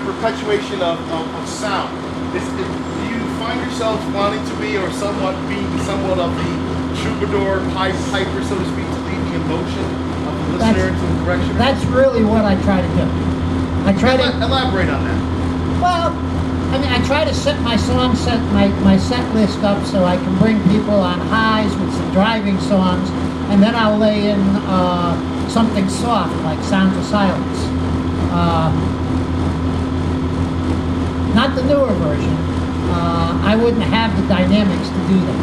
perpetuation of sound. Do you find yourself wanting to be, or being somewhat of the troubadour, piper, so to speak, to lead the emotion of the listener into the direction? That's really what I try to do. I try to elaborate on that. Well, I mean, I try to set my my set list up so I can bring people on highs with some driving songs, and then I'll lay in something soft like Sounds of Silence. Not the newer version. I wouldn't have the dynamics to do that.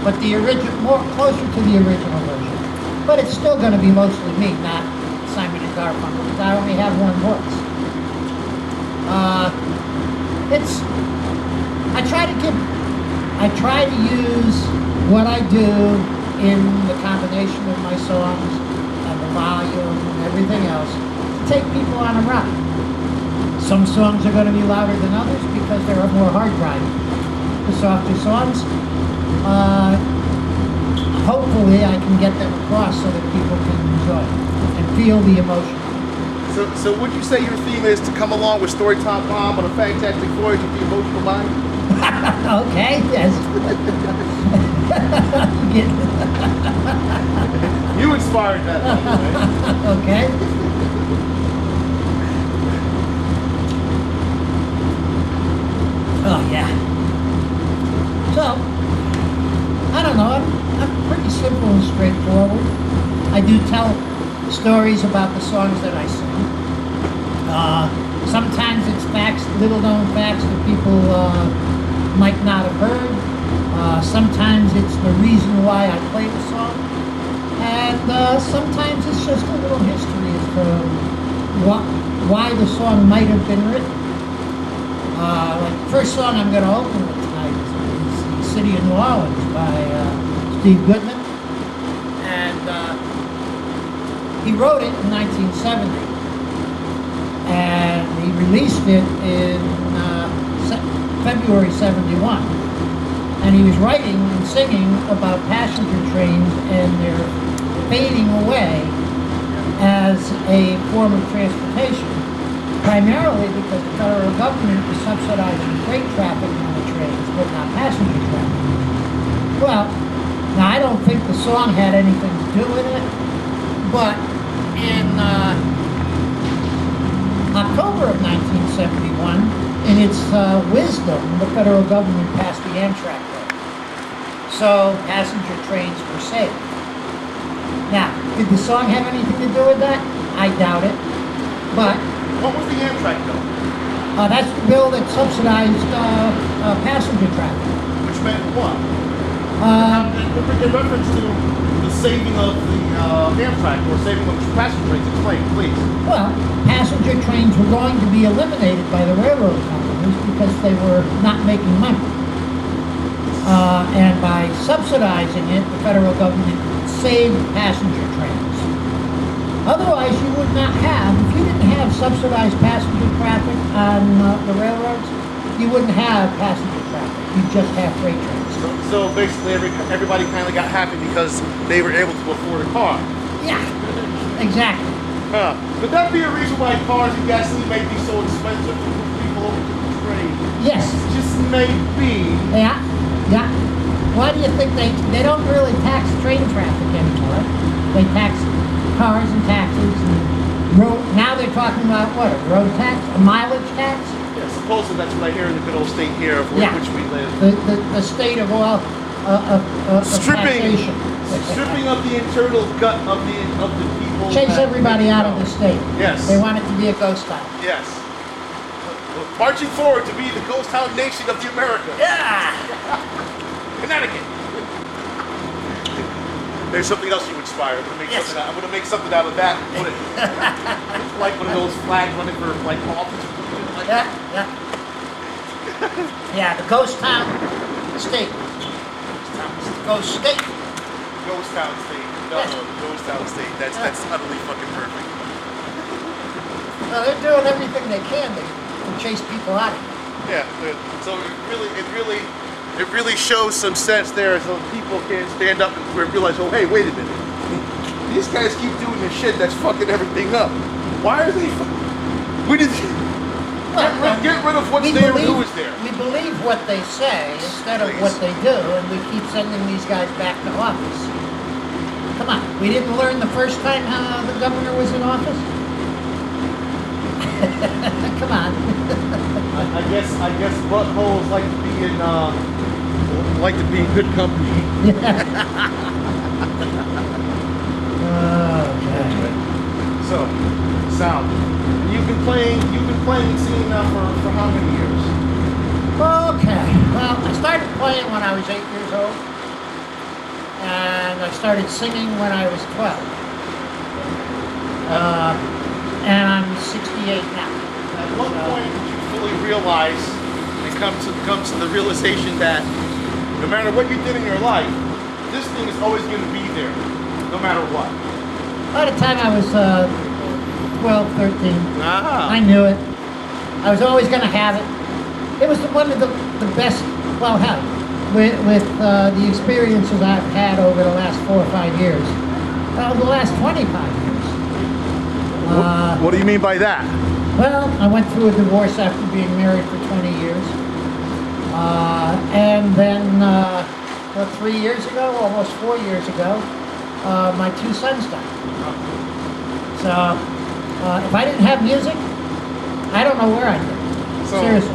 But the original, closer to the original version. But it's still going to be mostly me, not Simon and Garfunkel, because I only have one voice. I try to use what I do in the combination of my songs and the volume and everything else to take people on a ride. Some songs are going to be louder than others because they are more hard driving. The softer songs, hopefully I can get them across so that people can enjoy it and feel the emotion. So would you say your theme is to come along with Storytime Mom on a fantastic voyage of the emotional mind? Okay, yes. You inspired that, by the way. Okay. Oh, yeah. So, I don't know. I'm pretty simple and straightforward. I do tell stories about the songs that I sing. Sometimes it's facts, little known facts that people might not have heard. Sometimes it's the reason why I play the song. And sometimes it's just a little history as to why the song might have been written. Like the first song I'm going to open with tonight is The City of New Orleans by Steve Goodman. And he wrote it in 1970. And he released it in February 71. And he was writing and singing about passenger trains and their fading away as a form of transportation, primarily because the federal government was subsidizing freight traffic on the trains, but not passenger traffic. Well, now I don't think the song had anything to do with it, but in October of 1971, in its wisdom, the federal government passed the Amtrak Bill. So passenger trains were saved. Now, did the song have anything to do with that? I doubt it. But what was the Amtrak bill? That's the bill that subsidized passenger traffic. Which meant what? In reference to the saving of the Amtrak or saving of passenger trains, explain, please. Well, passenger trains were going to be eliminated by the railroad companies because they were not making money. And by subsidizing it, the federal government saved passenger trains. Otherwise, you would not have, if you didn't have subsidized passenger traffic on the railroads, you wouldn't have passenger traffic. You'd just have freight trains. So basically, everybody kind of got happy because they were able to afford a car. Yeah, exactly. Could that be a reason why cars and gasoline may be so expensive to move people over to the train? Yes. Just maybe. Yeah, yeah. Why do you think they don't really tax train traffic anymore? They tax cars and taxis and road. Now they're talking about what? A road tax? A mileage tax? Yeah, supposedly that's what I hear in the good old state here of which we live. The state of taxation. Stripping of the internal gut of the people. Chase everybody out of the state. Yes. They want it to be a ghost town. Yes. Marching forward to be the ghost town nation of the Americas. Yeah. Connecticut. There's something else you inspire. I'm gonna make something out of that. Like one of those flags running for like office. Yeah, the ghost town state. Ghost state. Ghost town state. No, ghost town state. That's utterly fucking perfect. Well, they're doing everything they can to chase people out of here. Yeah. So it really shows some sense there, so people can stand up and realize, oh, hey, wait a minute. These guys keep doing this shit that's fucking everything up. Why are they? We just get rid of what's we there and believe- who is there. We believe what they say instead of Please. what they do, and we keep sending these guys back to office. Come on, we didn't learn the first time the governor was in office? Come on. I guess buttholes like to be in good company. Okay. So, sound. You've been playing and singing now for how many years? Okay. Well, I started playing when I was 8 years old, and I started singing when I was 12. And I'm 68 now. At what point did you fully realize and come to the realization that no matter what you did in your life, this thing is always going to be there, no matter what? By the time I was 12, 13, Ah. I knew it. I was always going to have it. It was one of the best, well, hell, with the experiences I've had over the last 4 or 5 years. Well, the last 25 years. What do you mean by that? Well, I went through a divorce after being married for 20 years. And then, 3 years ago, almost 4 years ago, my 2 sons died. So, if I didn't have music, I don't know where I'd be. So, Seriously.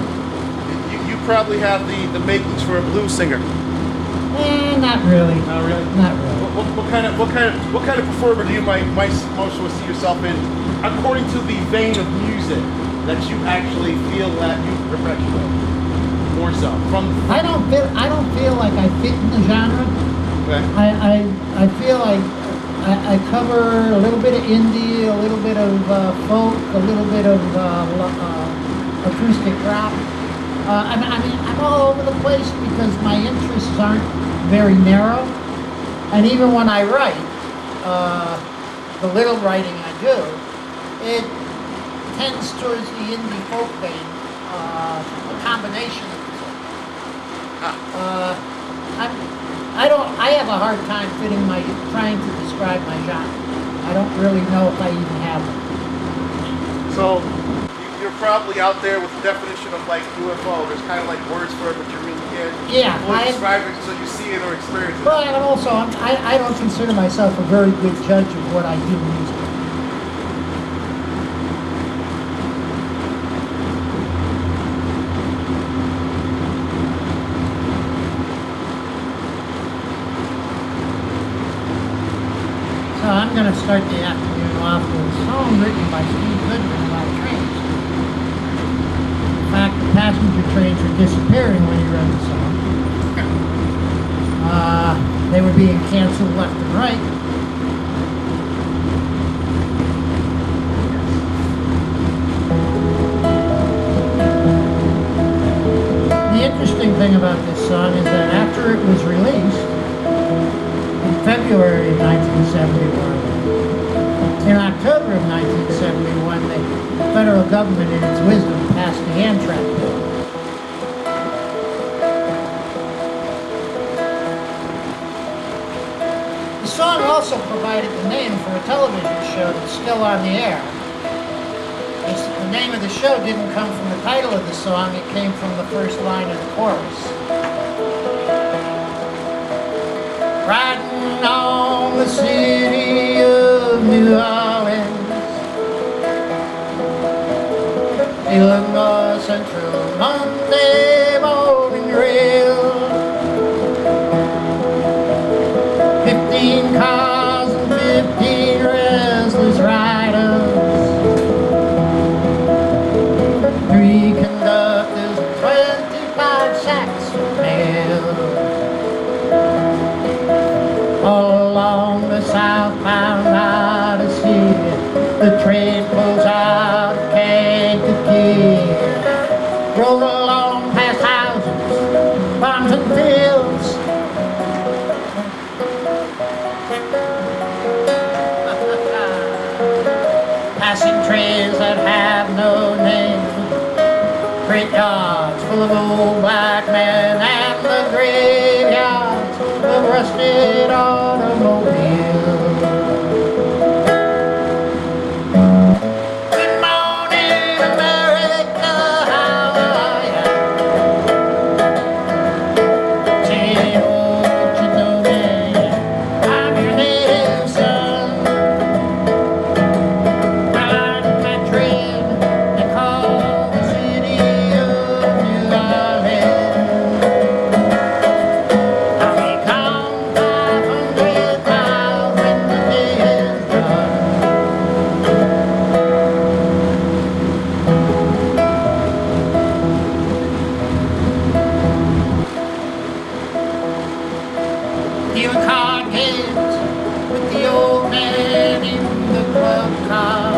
You probably have the makings for a blues singer. Not really. Not really. Not really. What kind of performer do you might most see yourself in, according to the vein of music that you actually feel that you perpetuate? More so from. I don't feel like I fit in the genre. Okay. I feel like I cover a little bit of indie, a little bit of folk, a little bit of acoustic rock. I mean, I'm all over the place because my interests aren't very narrow. And even when I write, the little writing I do, it tends towards the indie folk vein, a combination of the two. I have a hard time trying to describe my genre. I don't really know if I even have one. So you're probably out there with the definition of like UFO. There's kind of like words for it, but you really can't fully describe it until you see it or experience it. Well, and also, I don't consider myself a very good judge of what I do musically. So I'm going to start the afternoon off with a song written by Steve Goodman about trains. In fact, the passenger trains were disappearing when he wrote the song. They were being canceled left and right. The interesting thing about this song is that after it was released, in February of 1971, in October of 1971, the federal government, in its wisdom, passed the Amtrak bill. The song also provided the name for a television show that's still on the air. The name of the show didn't come from the title of the song, it came from the first line of the chorus. Riding on the city of New Orleans, Illinois Central Monday morning rail. 15 cars and 15 restless riders, 3 conductors and 25 sacks of mail. All along the southbound Odyssey, the train pulls out of Kankakee. Roll along past houses, farms and fields. Passing trains that have no name. Great yards full of old black men and the graveyards of rusted automobiles. card games with the old man in the club car.